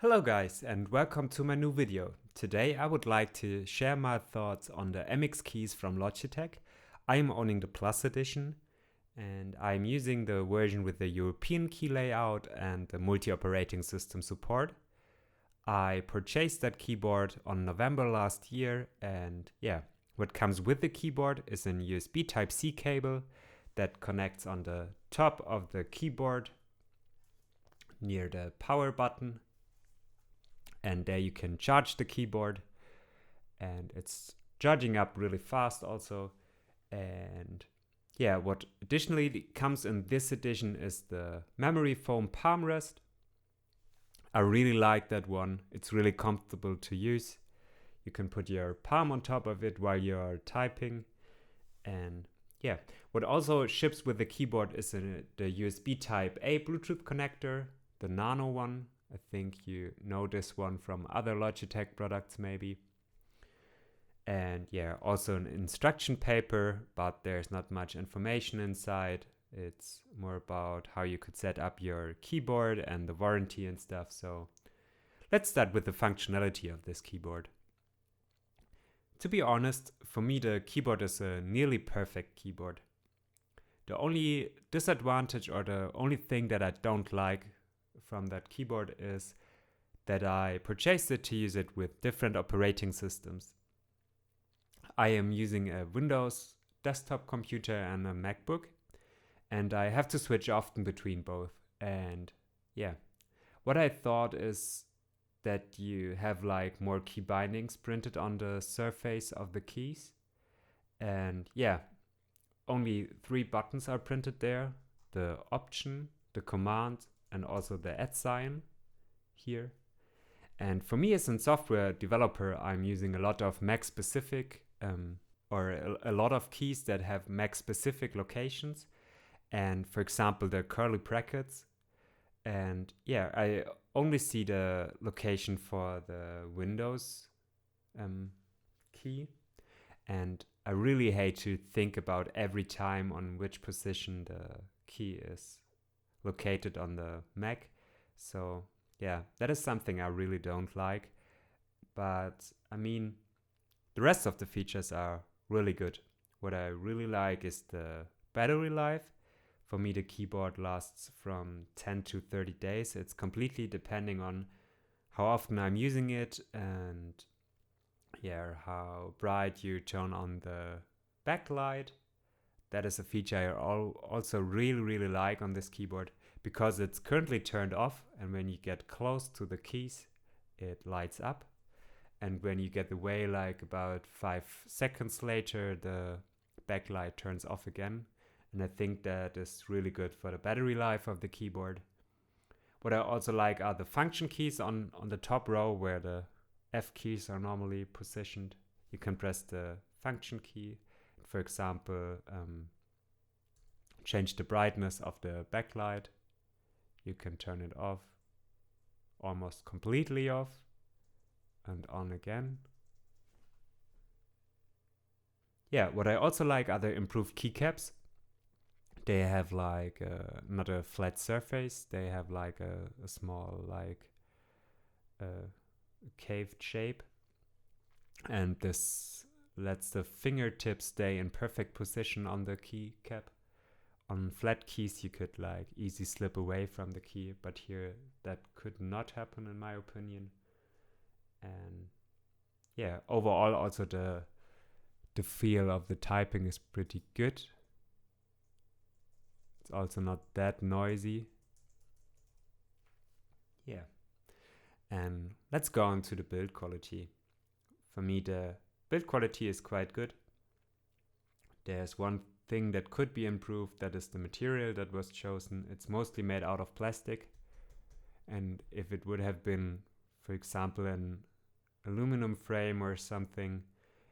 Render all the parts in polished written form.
Hello guys and welcome to my new video. Today I would like to share my thoughts on the MX keys from Logitech. I am owning the Plus edition and I'm using the version with the European key layout and the multi-operating system support. I purchased that keyboard on November last year, and what comes with the keyboard is a USB Type-C cable that connects on the top of the keyboard near the power button. And there you can charge the keyboard, and it's charging up really fast also. And what additionally comes in this edition is the memory foam palm rest. I really like that one. It's really comfortable to use. You can put your palm on top of it while you're typing. And what also ships with the keyboard is the USB Type A Bluetooth connector, the nano one. I think you know this one from other Logitech products maybe. And also an instruction paper, but there's not much information inside. It's more about how you could set up your keyboard and the warranty and stuff. So let's start with the functionality of this keyboard. To be honest, for me the keyboard is a nearly perfect keyboard. The only disadvantage or the only thing that I don't like from that keyboard is that I purchased it to use it with different operating systems. I am using a Windows desktop computer and a MacBook, and I have to switch often between both. And what I thought is that you have like more key bindings printed on the surface of the keys, and only 3 buttons are printed there: the Option, the Command, and also the @ sign here. And for me as a software developer, I'm using a lot of Mac specific or a lot of keys that have Mac specific locations. And for example, the curly brackets. And I only see the location for the Windows key. And I really hate to think about every time on which position the key is located on the Mac. So that is something I really don't like. But I mean, the rest of the features are really good. What I really like is the battery life. For me, the keyboard lasts from 10 to 30 days. It's completely depending on how often I'm using it and how bright you turn on the backlight. That is a feature I also really like on this keyboard, because it's currently turned off, and when you get close to the keys it lights up, and when you get away like about 5 seconds later the backlight turns off again. And I think that is really good for the battery life of the keyboard. What I also like are the function keys on the top row where the F keys are normally positioned. You can press the function key. For example, change the brightness of the backlight. You can turn it off, almost completely off, and on again. What I also like are the improved keycaps. They have like not a flat surface. They have like a small caved shape, and this lets the fingertips stay in perfect position on the keycap. On flat keys you could like easy slip away from the key, but here that could not happen in my opinion. And overall also the feel of the typing is pretty good. It's also not that noisy. And let's go on to the build quality. For me the build quality is quite good. There's one thing that could be improved, that is the material that was chosen. It's mostly made out of plastic, and if it would have been, for example, an aluminum frame or something,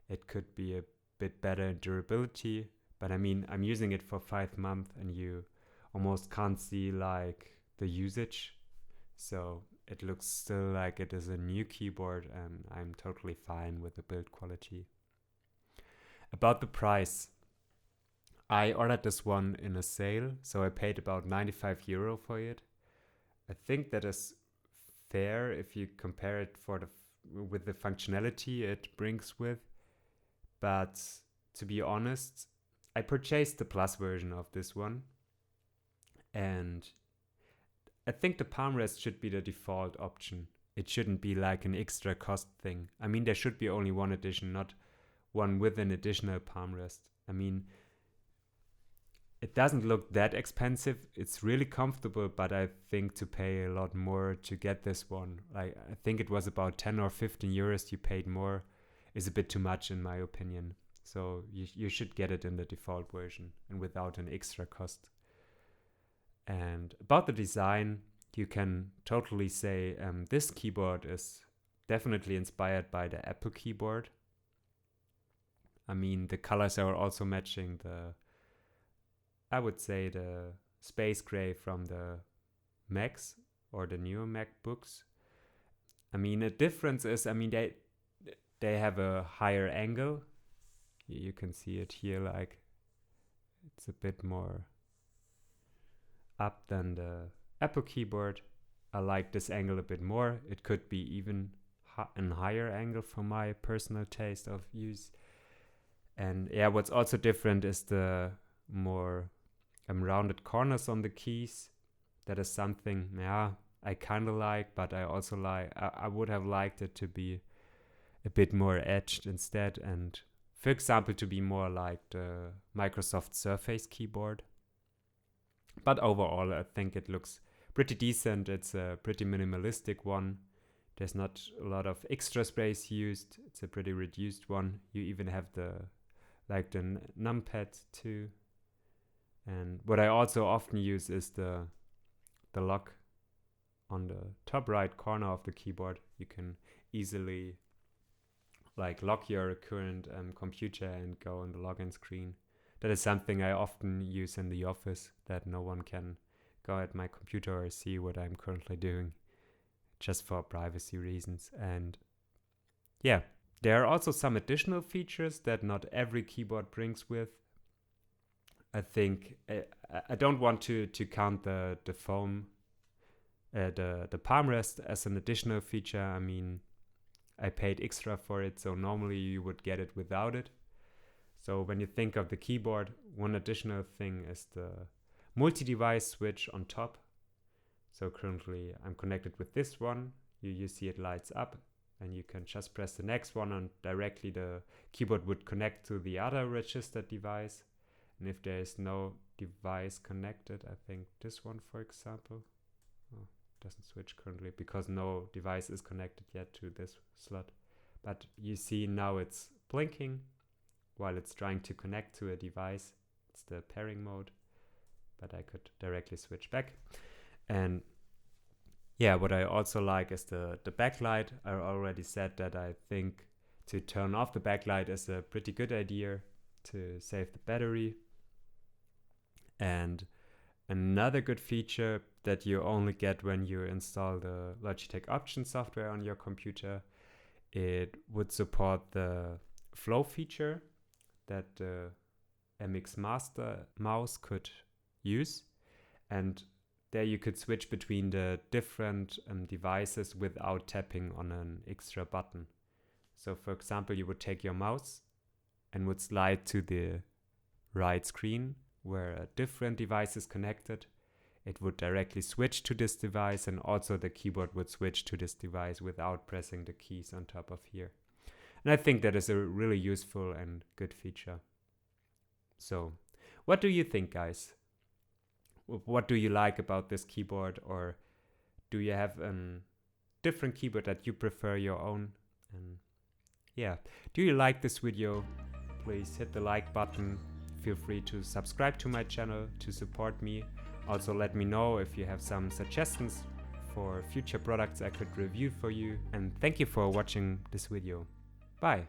it could be a bit better durability. But I mean, I'm using it for 5 months and you almost can't see like the usage, so it looks still like it is a new keyboard, and I'm totally fine with the build quality. About the price, I ordered this one in a sale, so I paid about €95 for it. I think that is fair if you compare it with the functionality it brings with. But to be honest, I purchased the Plus version of this one, and I think the palm rest should be the default option. It shouldn't be like an extra cost thing. I mean, there should be only one edition, not one with an additional palm rest. I mean, it doesn't look that expensive. It's really comfortable, but I think to pay a lot more to get this one, like I think it was about 10 or 15 euros you paid more, is a bit too much in my opinion. So you should get it in the default version and without an extra cost. And about the design, you can totally say this keyboard is definitely inspired by the Apple keyboard. I mean, the colors are also matching I would say the space gray from the Macs or the newer MacBooks. I mean, a difference is, I mean, they have a higher angle. You can see it here, like it's a bit more up than the Apple keyboard. I like this angle a bit more. It could be even a higher angle for my personal taste of use. And yeah, what's also different is the more rounded corners on the keys. That is something, yeah, I kind of like, but I also like, I would have liked it to be a bit more edged instead, and for example to be more like the Microsoft Surface keyboard. But overall I think it looks pretty decent. It's a pretty minimalistic one. There's not a lot of extra space used. It's a pretty reduced one. You even have the numpad too. And what I also often use is the lock on the top right corner of the keyboard. You can easily like lock your current computer and go on the login screen. That is something I often use in the office, that no one can go at my computer or see what I'm currently doing, just for privacy reasons. And yeah, there are also some additional features that not every keyboard brings with. I think I don't want to count the foam, the palm rest as an additional feature. I mean, I paid extra for it, so normally you would get it without it. So when you think of the keyboard, one additional thing is the multi-device switch on top. So currently I'm connected with this one. You see it lights up, and you can just press the next one and directly the keyboard would connect to the other registered device. And if there is no device connected, I think this one, for example, doesn't switch currently because no device is connected yet to this slot. But you see now it's blinking while it's trying to connect to a device. It's the pairing mode, but I could directly switch back. And yeah, what I also like is the backlight. I already said that I think to turn off the backlight is a pretty good idea to save the battery. And another good feature that you only get when you install the Logitech Options software on your computer, it would support the flow feature that the MX Master mouse could use. And there you could switch between the different devices without tapping on an extra button. So for example, you would take your mouse and would slide to the right screen where a different device is connected. It would directly switch to this device, and also the keyboard would switch to this device without pressing the keys on top of here. And I think that is a really useful and good feature. So what do you think, guys? What do you like about this keyboard, or do you have a different keyboard that you prefer your own? And yeah, do you like this video? Please hit the like button. Feel free to subscribe to my channel to support me. Also let me know if you have some suggestions for future products I could review for you. And thank you for watching this video. Bye.